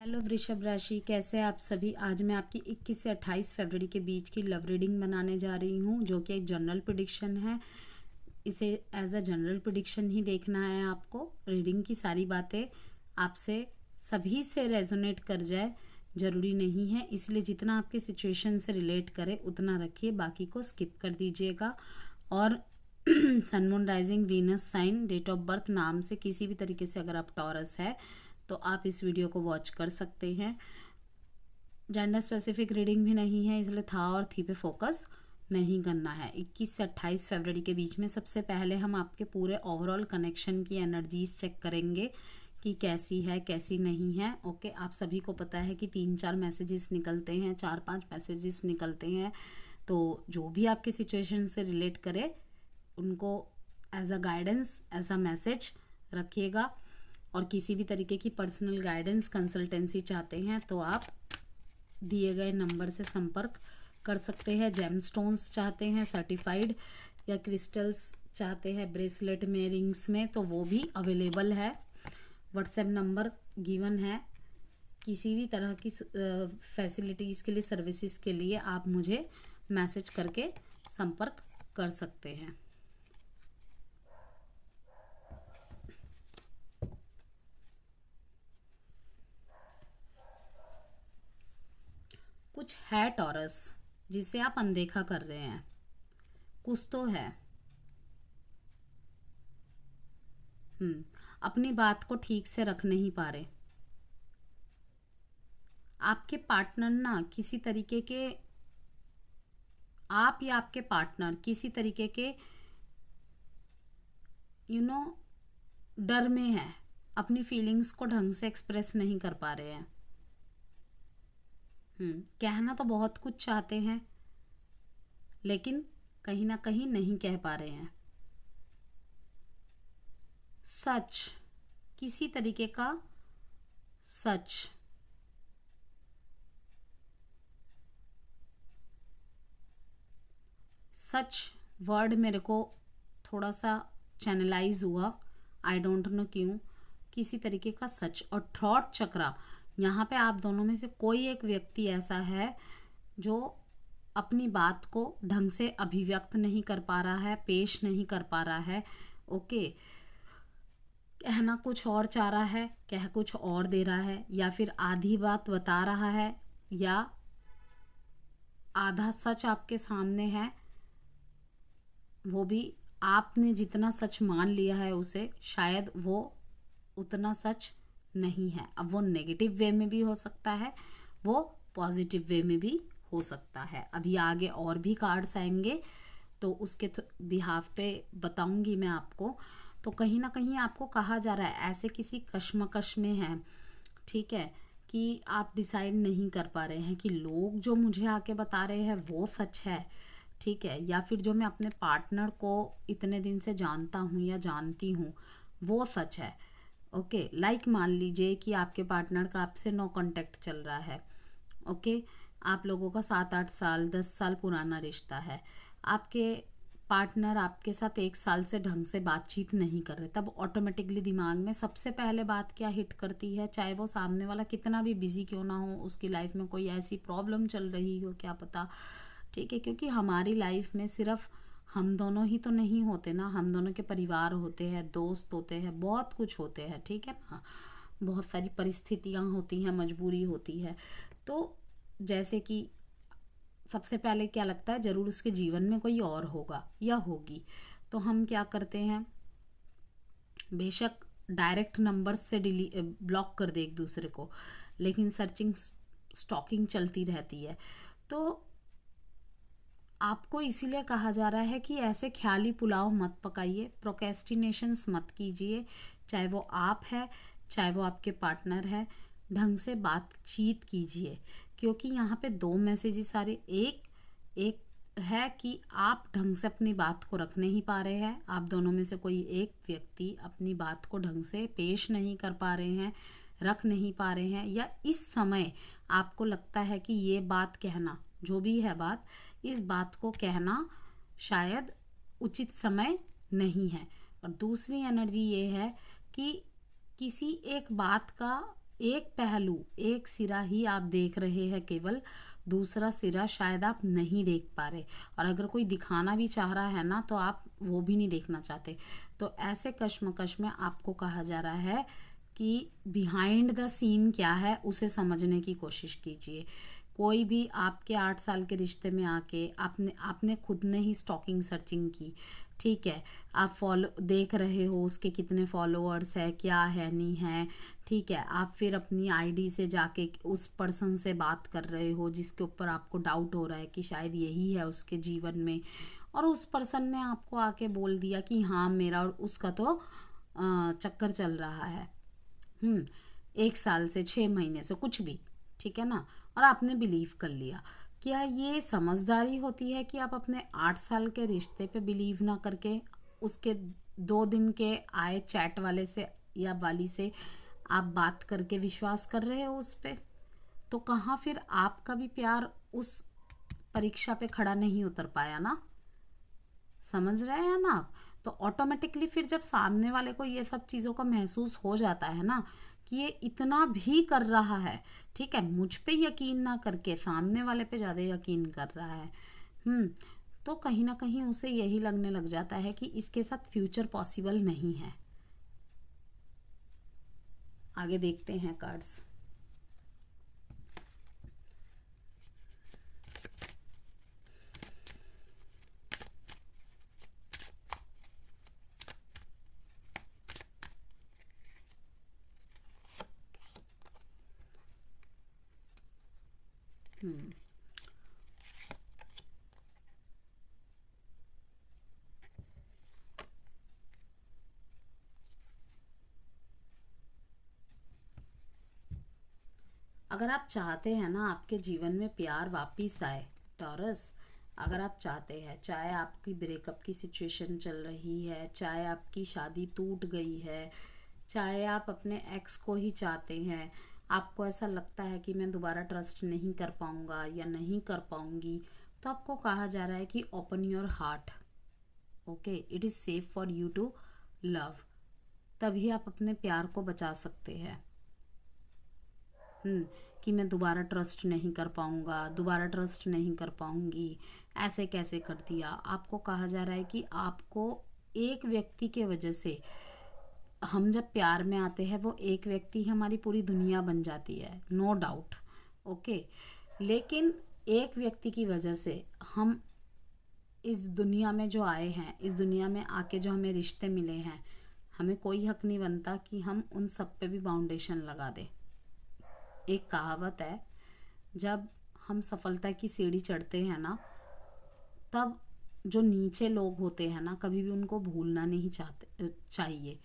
Hello वृषभ राशि, कैसे हैं आप सभी। आज मैं आपकी 21 से 28 फरवरी के बीच की लव रीडिंग बनाने जा रही हूँ, जो कि एक जनरल प्रेडिक्शन है। इसे एज अ जनरल प्रेडिक्शन ही देखना है आपको। रीडिंग की सारी बातें आपसे सभी से रेजोनेट कर जाए ज़रूरी नहीं है, इसलिए जितना आपके सिचुएशन से रिलेट करे उतना रखिए, बाकी को स्किप कर दीजिएगा। और sun moon rising Venus sign date of birth नाम से किसी भी तरीके से अगर आप टॉरस है तो आप इस वीडियो को वॉच कर सकते हैं। जेंडर स्पेसिफिक रीडिंग भी नहीं है, इसलिए था और थी पे फोकस नहीं करना है। 21 से 28 फरवरी के बीच में सबसे पहले हम आपके पूरे ओवरऑल कनेक्शन की एनर्जीज चेक करेंगे कि कैसी है कैसी नहीं है। ओके, आप सभी को पता है कि 3-4 मैसेजेस निकलते हैं, 4-5 मैसेजेस निकलते हैं, तो जो भी आपके सिचुएशन से रिलेट करे उनको as a guidance, as a message रखिएगा। और किसी भी तरीके की पर्सनल गाइडेंस कंसल्टेंसी चाहते हैं तो आप दिए गए नंबर से संपर्क कर सकते हैं। जेमस्टोन्स चाहते हैं सर्टिफाइड, या क्रिस्टल्स चाहते हैं ब्रेसलेट में, रिंग्स में, तो वो भी अवेलेबल है। व्हाट्सएप नंबर गिवन है। किसी भी तरह की फैसिलिटीज़ के लिए, सर्विसेज के लिए आप मुझे मैसेज करके संपर्क कर सकते हैं। कुछ है टॉरस जिसे आप अनदेखा कर रहे हैं, कुछ तो है। अपनी बात को ठीक से रख नहीं पा रहे। आपके पार्टनर ना किसी तरीके के, आप या आपके पार्टनर किसी तरीके के डर में है, अपनी फीलिंग्स को ढंग से एक्सप्रेस नहीं कर पा रहे हैं। कहना तो बहुत कुछ चाहते हैं, लेकिन कहीं ना कहीं नहीं कह पा रहे हैं। सच, किसी तरीके का सच, सच वर्ड मेरे को थोड़ा सा चैनलाइज हुआ, आई डोंट नो क्यों। किसी तरीके का सच। और थॉट चक्रा, यहाँ पे आप दोनों में से कोई एक व्यक्ति ऐसा है जो अपनी बात को ढंग से अभिव्यक्त नहीं कर पा रहा है, पेश नहीं कर पा रहा है। ओके, कहना कुछ और चाह रहा है, कह कुछ और दे रहा है, या फिर आधी बात बता रहा है, या आधा सच आपके सामने है, वो भी आपने जितना सच मान लिया है उसे, शायद वो उतना सच नहीं है। अब वो नेगेटिव वे में भी हो सकता है, वो पॉजिटिव वे में भी हो सकता है। अभी आगे और भी कार्ड्स आएंगे तो उसके बिहाफ पे बताऊंगी मैं आपको। तो कहीं ना कहीं आपको कहा जा रहा है ऐसे किसी कश्मकश में है, ठीक है, कि आप डिसाइड नहीं कर पा रहे हैं कि लोग जो मुझे आके बता रहे हैं वो सच है, ठीक है, या फिर जो मैं अपने पार्टनर को इतने दिन से जानता हूँ या जानती हूँ वो सच है। ओके, लाइक मान लीजिए कि आपके पार्टनर का आपसे नो कांटेक्ट चल रहा है। ओके, आप लोगों का 7-8 साल 10 साल पुराना रिश्ता है। आपके पार्टनर आपके साथ 1 साल से ढंग से बातचीत नहीं कर रहे, तब ऑटोमेटिकली दिमाग में सबसे पहले बात क्या हिट करती है, चाहे वो सामने वाला कितना भी बिजी क्यों ना हो, उसकी लाइफ में कोई ऐसी प्रॉब्लम चल रही हो, क्या पता, ठीक है, क्योंकि हमारी लाइफ में सिर्फ हम दोनों ही तो नहीं होते ना, हम दोनों के परिवार होते हैं, दोस्त होते हैं, बहुत कुछ होते हैं, ठीक है ना, बहुत सारी परिस्थितियाँ होती हैं, मजबूरी होती है। तो जैसे कि सबसे पहले क्या लगता है, ज़रूर उसके जीवन में कोई और होगा या होगी, तो हम क्या करते हैं, बेशक डायरेक्ट नंबर्स से ब्लॉक कर दे एक दूसरे को, लेकिन सर्चिंग स्टॉकिंग चलती रहती है। तो आपको इसीलिए कहा जा रहा है कि ऐसे ख्याली पुलाव मत पकाइए, प्रोक्रेस्टिनेशंस मत कीजिए, चाहे वो आप है चाहे वो आपके पार्टनर है, ढंग से बातचीत कीजिए। क्योंकि यहाँ पे 2 मैसेजेस आ रहे, एक है कि आप ढंग से अपनी बात को रख नहीं पा रहे हैं, आप दोनों में से कोई एक व्यक्ति अपनी बात को ढंग से पेश नहीं कर पा रहे हैं, रख नहीं पा रहे हैं, या इस समय आपको लगता है कि ये बात कहना, जो भी है बात, इस बात को कहना शायद उचित समय नहीं है। और दूसरी एनर्जी ये है कि किसी एक बात का एक पहलू, एक सिरा ही आप देख रहे हैं केवल, दूसरा सिरा शायद आप नहीं देख पा रहे। और अगर कोई दिखाना भी चाह रहा है ना तो आप वो भी नहीं देखना चाहते। तो ऐसे कश्मकश में आपको कहा जा रहा है कि बिहाइंड द सीन क्या है उसे समझने की कोशिश कीजिए। कोई भी आपके 8 साल के रिश्ते में आके आपने आपने खुद ने ही स्टॉकिंग सर्चिंग की, ठीक है, आप फॉलो देख रहे हो उसके कितने फॉलोअर्स है, क्या है नहीं है, ठीक है, आप फिर अपनी आईडी से जाके उस पर्सन से बात कर रहे हो जिसके ऊपर आपको डाउट हो रहा है कि शायद यही है उसके जीवन में, और उस पर्सन ने आपको आके बोल दिया कि हाँ मेरा और उसका तो चक्कर चल रहा है, 1 साल से 6 महीने से कुछ भी, ठीक है ना, और आपने बिलीव कर लिया। क्या ये समझदारी होती है कि आप अपने 8 साल के रिश्ते पे बिलीव ना करके उसके 2 दिन के आए चैट वाले से या वाली से आप बात करके विश्वास कर रहे हो उस पे? तो कहाँ फिर आपका भी प्यार उस परीक्षा पे खड़ा नहीं उतर पाया ना? समझ रहे हैं ना आप? तो ऑटोमेटिकली फिर जब सामने वाले को ये सब चीज़ों का महसूस हो जाता है ना कि ये इतना भी कर रहा है, ठीक है, मुझ पे यकीन ना करके सामने वाले पे ज़्यादा यकीन कर रहा है, हम्म तो कहीं ना कहीं उसे यही लगने लग जाता है कि इसके साथ फ्यूचर पॉसिबल नहीं है। आगे देखते हैं कार्ड्स। हम्म अगर आप चाहते हैं ना आपके जीवन में प्यार वापिस आए, टॉरस, अगर आप चाहते हैं, चाहे आपकी ब्रेकअप की सिचुएशन चल रही है, चाहे आपकी शादी टूट गई है, चाहे आप अपने एक्स को ही चाहते हैं, आपको ऐसा लगता है कि मैं दोबारा ट्रस्ट नहीं कर पाऊंगा या नहीं कर पाऊंगी, तो आपको कहा जा रहा है कि open your heart, okay, it is safe for you to love. तभी आप अपने प्यार को बचा सकते हैं। कि मैं दोबारा ट्रस्ट नहीं कर पाऊंगा, दोबारा ट्रस्ट नहीं कर पाऊंगी, ऐसे कैसे कर दिया। आपको कहा जा रहा है कि आपको एक व्यक्ति के वजह से, हम जब प्यार में आते हैं वो एक व्यक्ति हमारी पूरी दुनिया बन जाती है, नो डाउट, ओके, लेकिन एक व्यक्ति की वजह से हम इस दुनिया में जो आए हैं, इस दुनिया में आके जो हमें रिश्ते मिले हैं, हमें कोई हक नहीं बनता कि हम उन सब पे भी बाउंडेशन लगा दें। एक कहावत है, जब हम सफलता की सीढ़ी चढ़ते हैं ना, तब जो नीचे लोग होते हैं ना कभी भी उनको भूलना नहीं चाहिए,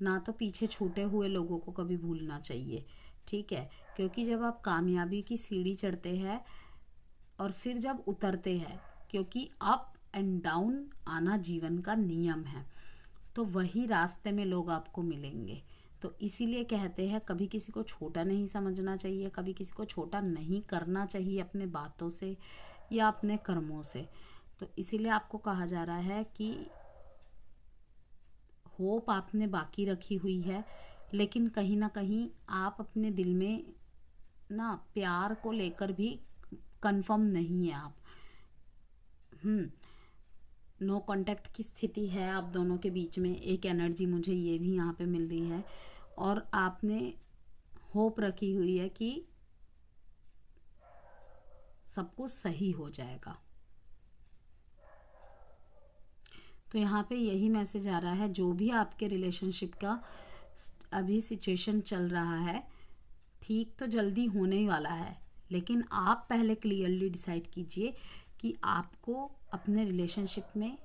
ना तो पीछे छूटे हुए लोगों को कभी भूलना चाहिए, ठीक है, क्योंकि जब आप कामयाबी की सीढ़ी चढ़ते हैं और फिर जब उतरते हैं, क्योंकि अप एंड डाउन आना जीवन का नियम है, तो वही रास्ते में लोग आपको मिलेंगे। तो इसीलिए कहते हैं कभी किसी को छोटा नहीं समझना चाहिए, कभी किसी को छोटा नहीं करना चाहिए अपने बातों से या अपने कर्मों से। तो इसीलिए आपको कहा जा रहा है कि होप आपने बाकी रखी हुई है, लेकिन कहीं ना कहीं आप अपने दिल में ना प्यार को लेकर भी कंफर्म नहीं है आप। नो कांटेक्ट की स्थिति है आप दोनों के बीच में, एक एनर्जी मुझे ये भी यहाँ पे मिल रही है, और आपने होप रखी हुई है कि सब कुछ सही हो जाएगा। तो यहाँ पे यही मैसेज आ रहा है, जो भी आपके रिलेशनशिप का अभी सिचुएशन चल रहा है, ठीक तो जल्दी होने ही वाला है, लेकिन आप पहले क्लियरली डिसाइड कीजिए कि आपको अपने रिलेशनशिप में,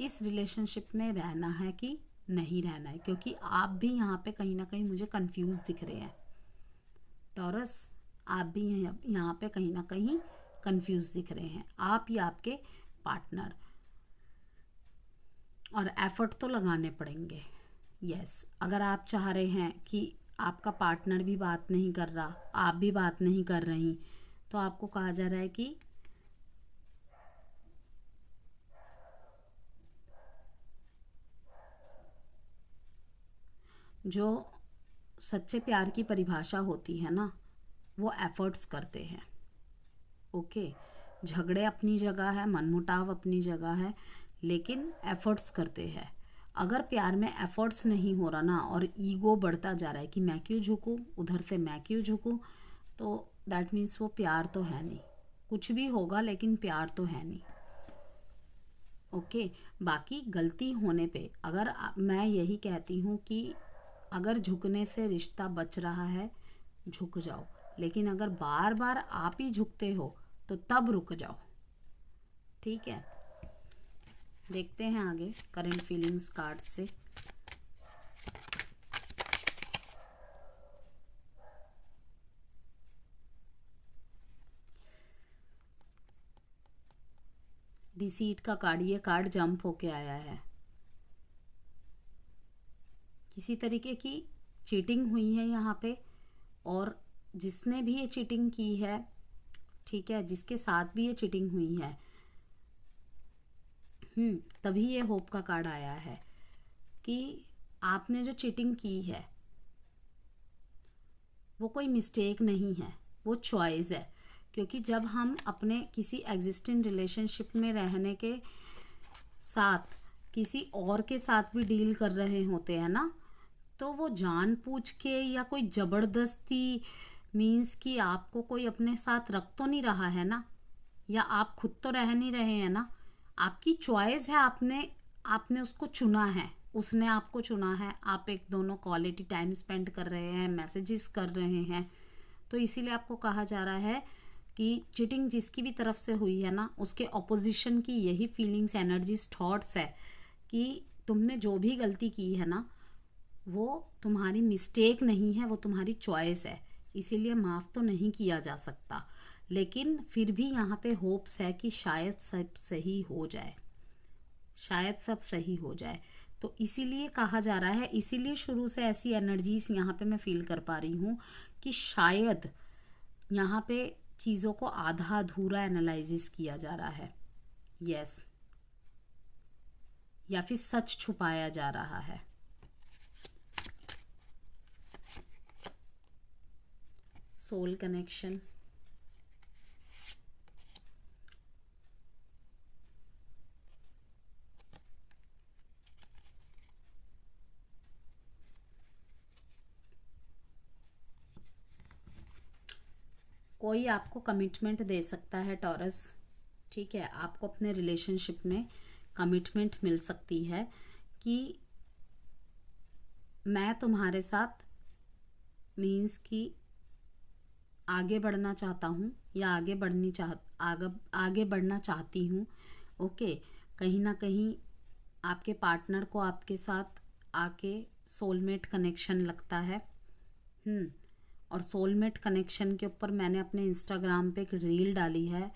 इस रिलेशनशिप में रहना है कि नहीं रहना है, क्योंकि आप भी यहाँ पे कहीं ना कहीं मुझे कंफ्यूज दिख रहे हैं टॉरस, आप भी यहाँ पे कहीं ना कहीं कंफ्यूज दिख रहे हैं, आप या आपके पार्टनर, और एफर्ट तो लगाने पड़ेंगे। यस, अगर आप चाह रहे हैं कि आपका पार्टनर भी बात नहीं कर रहा, आप भी बात नहीं कर रही, तो आपको कहा जा रहा है कि जो सच्चे प्यार की परिभाषा होती है ना, वो एफर्ट्स करते हैं। ओके, झगड़े अपनी जगह है, मनमुटाव अपनी जगह है, लेकिन एफर्ट्स करते हैं। अगर प्यार में एफर्ट्स नहीं हो रहा ना, और ईगो बढ़ता जा रहा है कि मैं क्यों झुकूं, उधर से मैं क्यों झुकूं, तो दैट मीन्स वो प्यार तो है नहीं। कुछ भी होगा लेकिन प्यार तो है नहीं। ओके, बाकी गलती होने पे अगर मैं यही कहती हूँ कि अगर झुकने से रिश्ता बच रहा है, झुक जाओ। लेकिन अगर बार बार आप ही झुकते हो तो तब रुक जाओ। ठीक है, देखते हैं आगे करंट फीलिंग्स कार्ड से। डिसीट का कार्ड, ये कार्ड जंप होके आया है। किसी तरीके की चीटिंग हुई है यहाँ पे, और जिसने भी ये चीटिंग की है, ठीक है, जिसके साथ भी ये चीटिंग हुई है, तभी ये होप का कार्ड आया है कि आपने जो चीटिंग की है वो कोई मिस्टेक नहीं है, वो चॉइस है। क्योंकि जब हम अपने किसी एग्जिस्टिंग रिलेशनशिप में रहने के साथ किसी और के साथ भी डील कर रहे होते हैं ना, तो वो जानबूझ के या कोई ज़बरदस्ती मीन्स कि आपको कोई अपने साथ रख तो नहीं रहा है ना, या आप खुद तो रह नहीं रहे हैं ना। आपकी चॉइस है, आपने आपने उसको चुना है, उसने आपको चुना है। आप एक दोनों क्वालिटी टाइम स्पेंड कर रहे हैं, मैसेजेस कर रहे हैं, तो इसीलिए आपको कहा जा रहा है कि चीटिंग जिसकी भी तरफ से हुई है ना, उसके ऑपोजिशन की यही फीलिंग्स, एनर्जीज, थॉट्स है कि तुमने जो भी गलती की है ना, वो तुम्हारी मिस्टेक नहीं है, वो तुम्हारी चॉइस है। इसीलिए माफ़ तो नहीं किया जा सकता, लेकिन फिर भी यहाँ पे होप्स है कि शायद सब सही हो जाए, शायद सब सही हो जाए। तो इसीलिए कहा जा रहा है, इसीलिए शुरू से ऐसी एनर्जीज यहाँ पे मैं फील कर पा रही हूँ कि शायद यहाँ पे चीज़ों को आधा अधूरा एनालिसिस किया जा रहा है। यस, या फिर सच छुपाया जा रहा है। सोल कनेक्शन, कोई आपको कमिटमेंट दे सकता है टॉरस। ठीक है, आपको अपने रिलेशनशिप में कमिटमेंट मिल सकती है कि मैं तुम्हारे साथ मीन्स कि आगे बढ़ना चाहता हूँ, या आगे बढ़ना चाहती हूँ। ओके, कहीं ना कहीं आपके पार्टनर को आपके साथ आके सोलमेट कनेक्शन लगता है। और सोलमेट कनेक्शन के ऊपर मैंने अपने इंस्टाग्राम पे एक रील डाली है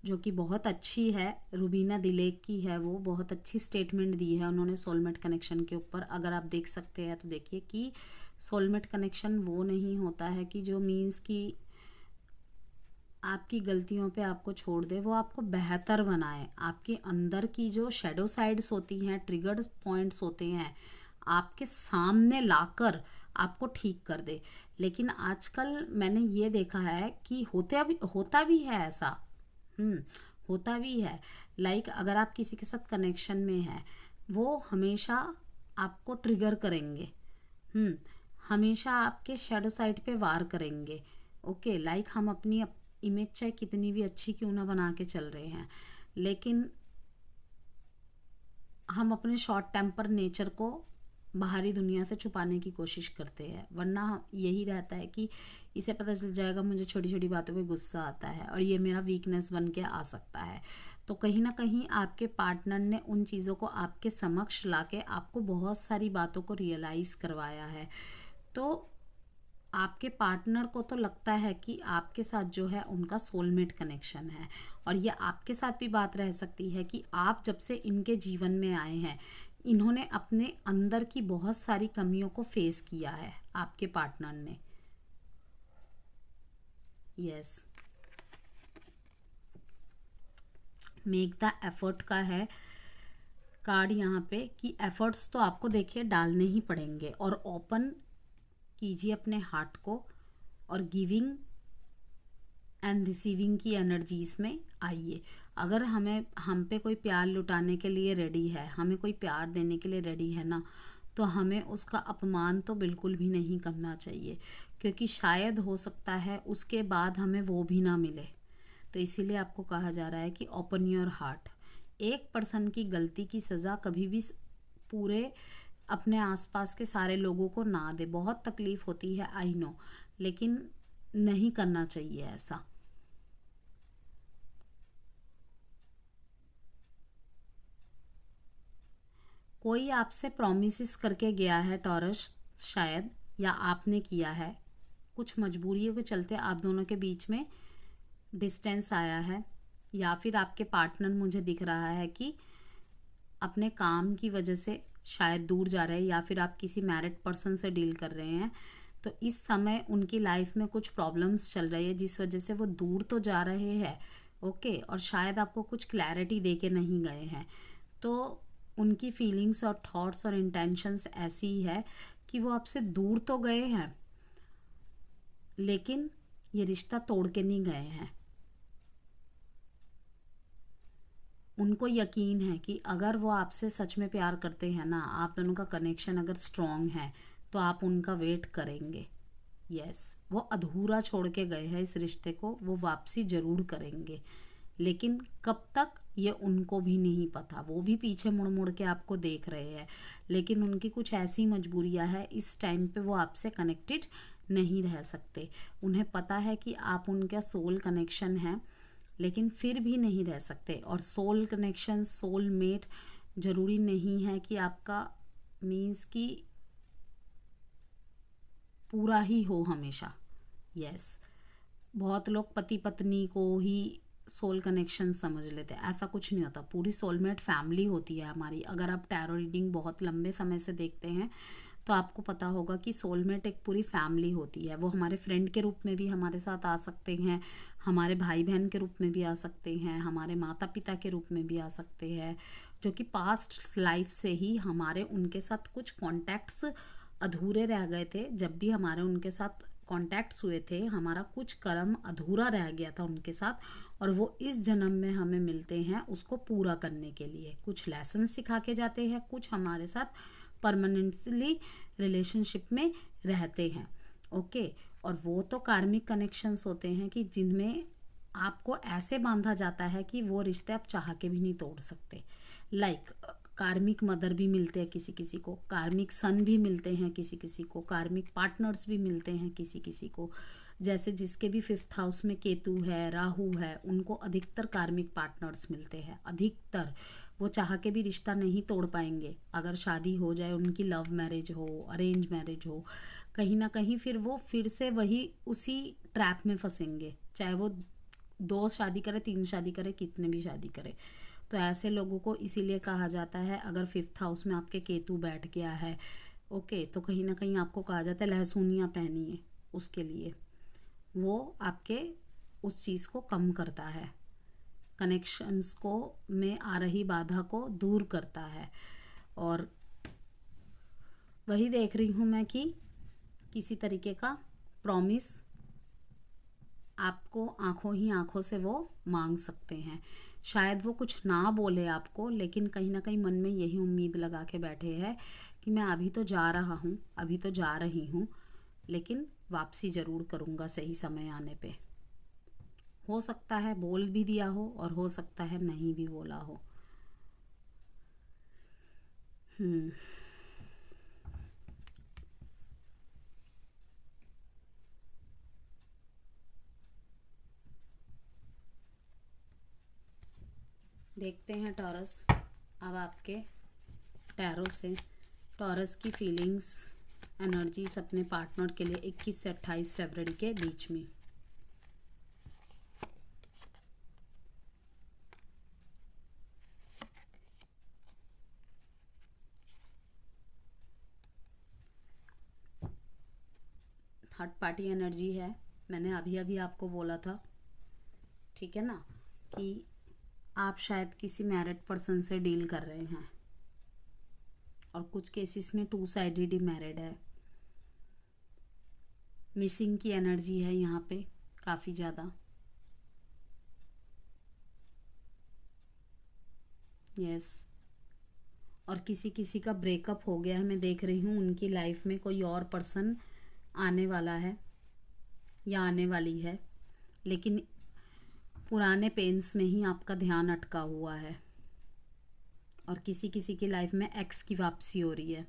जो कि बहुत अच्छी है, रुबीना दिलेक की है, वो बहुत अच्छी स्टेटमेंट दी है उन्होंने सोलमेट कनेक्शन के ऊपर। अगर आप देख सकते हैं तो देखिए कि सोलमेट कनेक्शन वो नहीं होता है कि जो मीन्स कि आपकी गलतियों पे आपको छोड़ दे, वो आपको बेहतर बनाए। आपके अंदर की जो शैडो साइड्स होती हैं, ट्रिगर्ड पॉइंट्स होते हैं, आपके सामने लाकर आपको ठीक कर दे। लेकिन आजकल मैंने ये देखा है कि होता भी है ऐसा। होता भी है। लाइक अगर आप किसी के साथ कनेक्शन में हैं, वो हमेशा आपको ट्रिगर करेंगे। हमेशा आपके शैडो साइड पे वार करेंगे। ओके, लाइक हम अपनी इमेज चाहे कितनी भी अच्छी क्यों ना बना के चल रहे हैं, लेकिन हम अपने शॉर्ट टेम्पर नेचर को बाहरी दुनिया से छुपाने की कोशिश करते हैं। वरना यही रहता है कि इसे पता चल जाएगा मुझे छोटी छोटी बातों पे गुस्सा आता है और ये मेरा वीकनेस बन के आ सकता है। तो कहीं ना कहीं आपके पार्टनर ने उन चीज़ों को आपके समक्ष लाके आपको बहुत सारी बातों को रियलाइज़ करवाया है। तो आपके पार्टनर को तो लगता है कि आपके साथ जो है उनका सोलमेट कनेक्शन है, और ये आपके साथ भी बात रह सकती है कि आप जब से इनके जीवन में आए हैं, इन्होंने अपने अंदर की बहुत सारी कमियों को फेस किया है, आपके पार्टनर ने। यस, मेक द एफर्ट का है कार्ड यहाँ पे कि एफर्ट्स तो आपको देखिए डालने ही पड़ेंगे, और ओपन कीजिए अपने हार्ट को और गिविंग एंड रिसीविंग की एनर्जीज में आइए। अगर हम पे कोई प्यार लुटाने के लिए रेडी है, हमें कोई प्यार देने के लिए रेडी है ना, तो हमें उसका अपमान तो बिल्कुल भी नहीं करना चाहिए, क्योंकि शायद हो सकता है उसके बाद हमें वो भी ना मिले। तो इसीलिए आपको कहा जा रहा है कि ओपन योर हार्ट। एक पर्सन की गलती की सज़ा कभी भी पूरे अपने आसपास के सारे लोगों को ना दे। बहुत तकलीफ होती है, आई नो, लेकिन नहीं करना चाहिए ऐसा। कोई आपसे प्रॉमिसेस करके गया है टॉरस, शायद, या आपने किया है। कुछ मजबूरियों के चलते आप दोनों के बीच में डिस्टेंस आया है, या फिर आपके पार्टनर मुझे दिख रहा है कि अपने काम की वजह से शायद दूर जा रहे हैं, या फिर आप किसी मैरिड पर्सन से डील कर रहे हैं। तो इस समय उनकी लाइफ में कुछ प्रॉब्लम्स चल रही है जिस वजह से वो दूर तो जा रहे हैं, ओके, और शायद आपको कुछ क्लैरिटी दे के नहीं गए हैं। तो उनकी फीलिंग्स और थॉट्स और इंटेंशंस ऐसी ही है कि वो आपसे दूर तो गए हैं, लेकिन ये रिश्ता तोड़ के नहीं गए हैं। उनको यकीन है कि अगर वो आपसे सच में प्यार करते हैं ना, आप दोनों का कनेक्शन अगर स्ट्रॉन्ग है, तो आप उनका वेट करेंगे। यस, वो अधूरा छोड़ के गए हैं इस रिश्ते को, वो वापसी ज़रूर करेंगे, लेकिन कब तक ये उनको भी नहीं पता। वो भी पीछे मुड़ मुड़ के आपको देख रहे हैं, लेकिन उनकी कुछ ऐसी मजबूरियां हैं, इस टाइम पे वो आपसे कनेक्टेड नहीं रह सकते। उन्हें पता है कि आप उनका सोल कनेक्शन है, लेकिन फिर भी नहीं रह सकते। और सोल कनेक्शन, सोल मेट ज़रूरी नहीं है कि आपका मीन्स कि पूरा ही हो हमेशा। यस, बहुत लोग पति पत्नी को ही सोल कनेक्शन समझ लेते हैं, ऐसा कुछ नहीं होता। पूरी सोलमेट फैमिली होती है हमारी। अगर आप टैरो रीडिंग बहुत लंबे समय से देखते हैं तो आपको पता होगा कि सोलमेट एक पूरी फैमिली होती है। वो हमारे फ्रेंड के रूप में भी हमारे साथ आ सकते हैं, हमारे भाई बहन के रूप में भी आ सकते हैं, हमारे माता पिता के रूप में भी आ सकते हैं, जो कि पास्ट लाइफ से ही हमारे उनके साथ कुछ कॉन्टैक्ट्स अधूरे रह गए थे। जब भी हमारे उनके साथ कॉन्टैक्ट्स हुए थे, हमारा कुछ कर्म अधूरा रह गया था उनके साथ, और वो इस जन्म में हमें मिलते हैं उसको पूरा करने के लिए। कुछ लेसन सिखा के जाते हैं, कुछ हमारे साथ परमानेंटली रिलेशनशिप में रहते हैं, ओके। और वो तो कार्मिक कनेक्शंस होते हैं कि जिनमें आपको ऐसे बांधा जाता है कि वो रिश्ते आप चाह के भी नहीं तोड़ सकते। लाइक कार्मिक मदर भी मिलते हैं किसी किसी को, कार्मिक सन भी मिलते हैं किसी किसी को, कार्मिक पार्टनर्स भी मिलते हैं किसी किसी को। जैसे जिसके भी 5th हाउस में केतु है, राहु है, उनको अधिकतर कार्मिक पार्टनर्स मिलते हैं, अधिकतर। वो चाह के भी रिश्ता नहीं तोड़ पाएंगे। अगर शादी हो जाए, उनकी लव मैरिज हो, अरेंज मैरिज हो, कहीं ना कहीं फिर वो फिर से वही उसी ट्रैप में फंसेंगे, चाहे वो 2 शादी करे, 3 शादी करे, कितने भी शादी करे। तो ऐसे लोगों को इसीलिए कहा जाता है, अगर 5th हाउस में आपके केतु बैठ गया है, ओके, तो कहीं ना कहीं आपको कहा जाता है लहसुनियाँ पहनिए उसके लिए। वो आपके उस चीज़ को कम करता है, कनेक्शंस को में आ रही बाधा को दूर करता है। और वही देख रही हूँ मैं कि किसी तरीके का प्रॉमिस आपको आंखों ही आंखों से वो मांग सकते हैं। शायद वो कुछ ना बोले आपको, लेकिन कहीं ना कहीं मन में यही उम्मीद लगा के बैठे हैं कि मैं अभी तो जा रहा हूँ, अभी तो जा रही हूँ, लेकिन वापसी ज़रूर करूँगा सही समय आने पे। हो सकता है बोल भी दिया हो और हो सकता है नहीं भी बोला हो। हम्म। देखते हैं टॉरस, अब आपके टैरो से टॉरस की फीलिंग्स, एनर्जीज अपने पार्टनर के लिए 21 से 28 फरवरी के बीच में। थर्ड पार्टी एनर्जी है, मैंने अभी अभी आपको बोला था, ठीक है ना, कि आप शायद किसी मैरिड पर्सन से डील कर रहे हैं, और कुछ केसेस में 2 साइडेड ही मैरिड है। मिसिंग की एनर्जी है यहाँ पे काफ़ी ज़्यादा। यस। और किसी किसी का ब्रेकअप हो गया है, मैं देख रही हूँ उनकी लाइफ में कोई और पर्सन आने वाला है या आने वाली है, लेकिन पुराने पेन्स में ही आपका ध्यान अटका हुआ है। और किसी किसी की लाइफ में एक्स की वापसी हो रही है।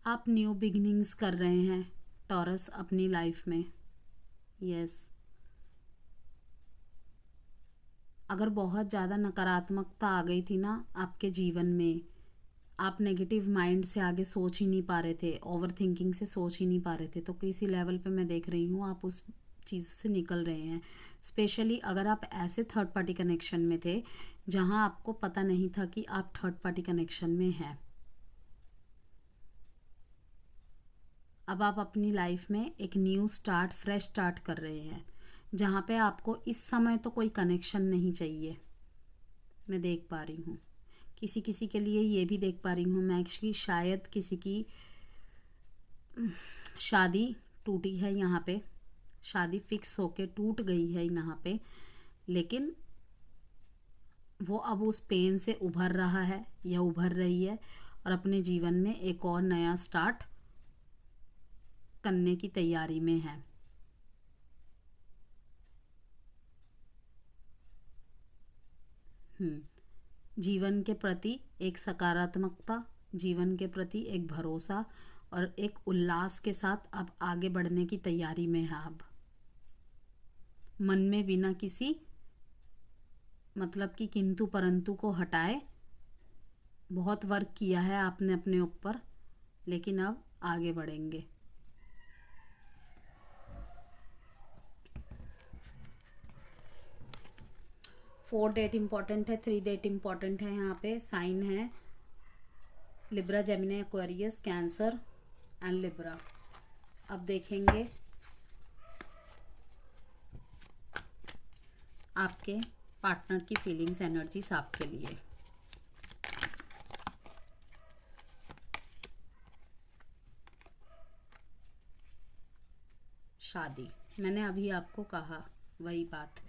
आप न्यू बिगिनिंग्स कर रहे हैं टॉरस अपनी लाइफ में। यस। अगर बहुत ज़्यादा नकारात्मकता आ गई थी ना आपके जीवन में, आप नेगेटिव माइंड से आगे सोच ही नहीं पा रहे थे, ओवर थिंकिंग से सोच ही नहीं पा रहे थे, तो किसी लेवल पे मैं देख रही हूँ आप उस चीज़ से निकल रहे हैं। स्पेशली अगर आप ऐसे थर्ड पार्टी कनेक्शन में थे जहाँ आपको पता नहीं था कि आप थर्ड पार्टी कनेक्शन में हैं। अब आप अपनी लाइफ में एक न्यू स्टार्ट, फ्रेश स्टार्ट कर रहे हैं, जहाँ पे आपको इस समय तो कोई कनेक्शन नहीं चाहिए। मैं देख पा रही हूँ किसी किसी के लिए, ये भी देख पा रही हूँ मैं कि शायद किसी की शादी टूटी है यहाँ पे, शादी फिक्स होके टूट गई है यहाँ पे, लेकिन वो अब उस पेन से उभर रहा है या उभर रही है और अपने जीवन में एक और नया स्टार्ट करने की तैयारी में है। जीवन के प्रति एक सकारात्मकता, जीवन के प्रति एक भरोसा और एक उल्लास के साथ अब आगे बढ़ने की तैयारी में है। अब मन में बिना किसी मतलब कि किंतु परंतु को हटाए बहुत वर्क किया है आपने अपने ऊपर, लेकिन अब आगे बढ़ेंगे। 4 डेट इम्पॉर्टेंट है, 3 डेट इम्पॉर्टेंट है। यहाँ पे साइन है Libra, Gemini, Aquarius, cancer and Libra. अब देखेंगे आपके पार्टनर की फीलिंग्स, एनर्जीज आपके लिए। शादी, मैंने अभी आपको कहा वही बात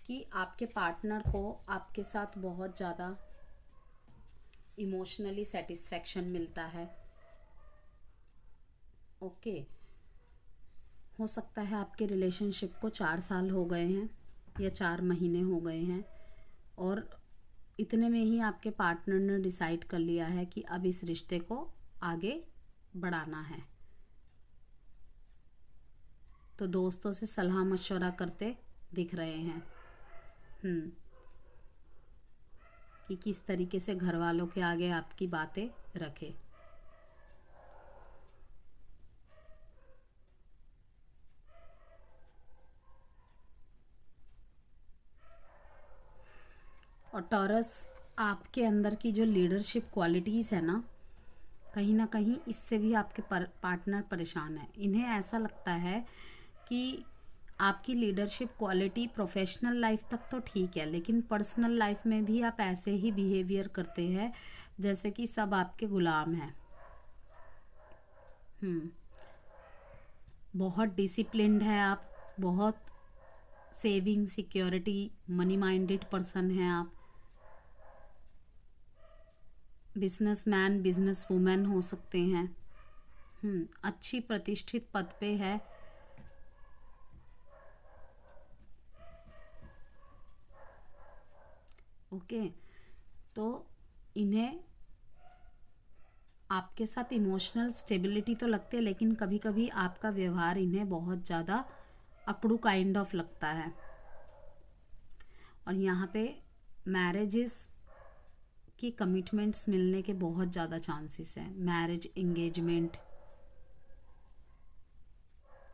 कि आपके पार्टनर को आपके साथ बहुत ज़्यादा इमोशनली सेटिस्फेक्शन मिलता है। ओके, हो सकता है आपके रिलेशनशिप को 4 साल हो गए हैं या 4 महीने हो गए हैं और इतने में ही आपके पार्टनर ने डिसाइड कर लिया है कि अब इस रिश्ते को आगे बढ़ाना है। तो दोस्तों से सलाह मशवरा करते दिख रहे हैं कि किस तरीके से घर वालों के आगे आपकी बातें रखें। और टॉरस, आपके अंदर की जो लीडरशिप क्वालिटीज़ है ना कहीं इससे भी आपके पार्टनर परेशान है। इन्हें ऐसा लगता है कि आपकी लीडरशिप क्वालिटी प्रोफेशनल लाइफ तक तो ठीक है, लेकिन पर्सनल लाइफ में भी आप ऐसे ही बिहेवियर करते हैं जैसे कि सब आपके गुलाम हैं। बहुत डिसिप्लिन्ड है आप, बहुत saving, security, money minded person हैं आप। बिजनेसमैन, बिजनेस वुमेन हो सकते हैं। अच्छी प्रतिष्ठित पद पे है। ओके, तो इन्हें आपके साथ इमोशनल स्टेबिलिटी तो लगती है, लेकिन कभी कभी आपका व्यवहार इन्हें बहुत ज़्यादा अकड़ू काइंड ऑफ लगता है। और यहाँ पे मैरिजेस की कमिटमेंट्स मिलने के बहुत ज़्यादा चांसेस हैं। मैरिज एंगेजमेंट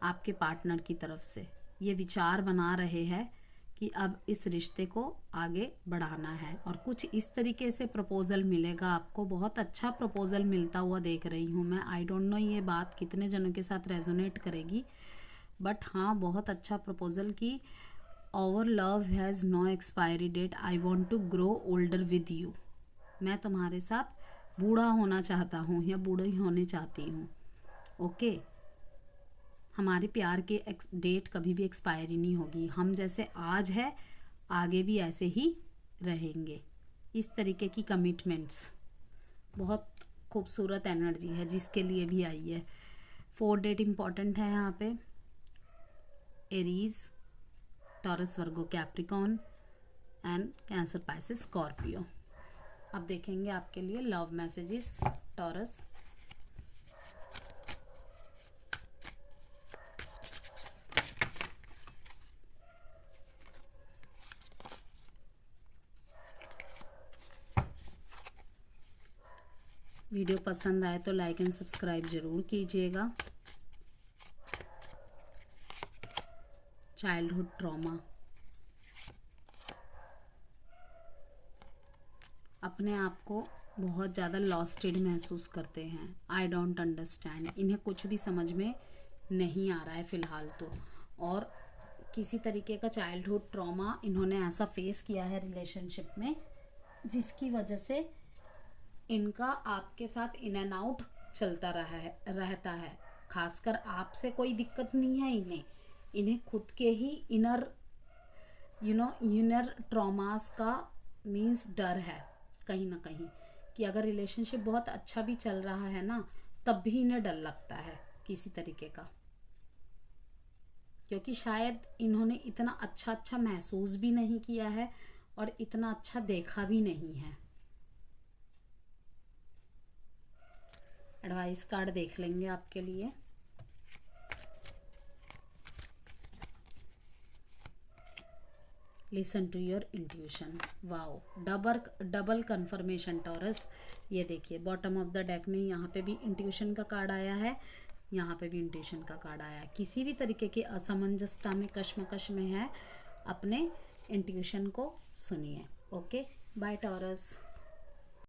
आपके पार्टनर की तरफ से ये विचार बना रहे हैं कि अब इस रिश्ते को आगे बढ़ाना है। और कुछ इस तरीके से प्रपोज़ल मिलेगा आपको, बहुत अच्छा प्रपोज़ल मिलता हुआ देख रही हूँ मैं। आई डोंट नो ये बात कितने जनों के साथ रेजोनेट करेगी, बट हाँ बहुत अच्छा प्रपोज़ल कि our love has no expiry date, I want to grow older with you. मैं तुम्हारे साथ बूढ़ा होना चाहता हूँ या बूढ़ी होने चाहती हूँ। ओके, हमारे प्यार के डेट कभी भी एक्सपायरी नहीं होगी। हम जैसे आज है आगे भी ऐसे ही रहेंगे। इस तरीके की कमिटमेंट्स, बहुत खूबसूरत एनर्जी है जिसके लिए भी आई है। 4 डेट इम्पॉर्टेंट है यहाँ पे, Aries, taurus, Virgo, Capricorn and cancer, Pisces, Scorpio. अब देखेंगे आपके लिए लव मैसेजेस टॉरस। वीडियो पसंद आए तो लाइक एंड सब्सक्राइब जरूर कीजिएगा। चाइल्डहुड ट्रॉमा, अपने आप को बहुत ज़्यादा लॉस्टेड महसूस करते हैं। आई डोंट अंडरस्टैंड, इन्हें कुछ भी समझ में नहीं आ रहा है फ़िलहाल तो। और किसी तरीके का चाइल्डहुड ट्रॉमा इन्होंने ऐसा फेस किया है रिलेशनशिप में, जिसकी वजह से इनका आपके साथ इन एंड आउट चलता रहता है। खासकर आपसे कोई दिक्कत नहीं है इन्हें खुद के ही इनर इनर ट्रॉमास का मीन्स डर है कहीं ना कहीं, कि अगर रिलेशनशिप बहुत अच्छा भी चल रहा है ना तब भी इन्हें डर लगता है किसी तरीके का, क्योंकि शायद इन्होंने इतना अच्छा महसूस भी नहीं किया है और इतना अच्छा देखा भी नहीं है। एडवाइस कार्ड देख लेंगे आपके लिए। Listen to your intuition. Wow, double confirmation Taurus. ये देखिए बॉटम ऑफ द डेक में यहाँ पे भी इंट्यूशन का कार्ड आया है, यहाँ पे भी इंट्यूशन का कार्ड आया है। किसी भी तरीके की असमंजसता में, कश्मकश में है, अपने इंट्यूशन को सुनिए। Okay, bye taurus.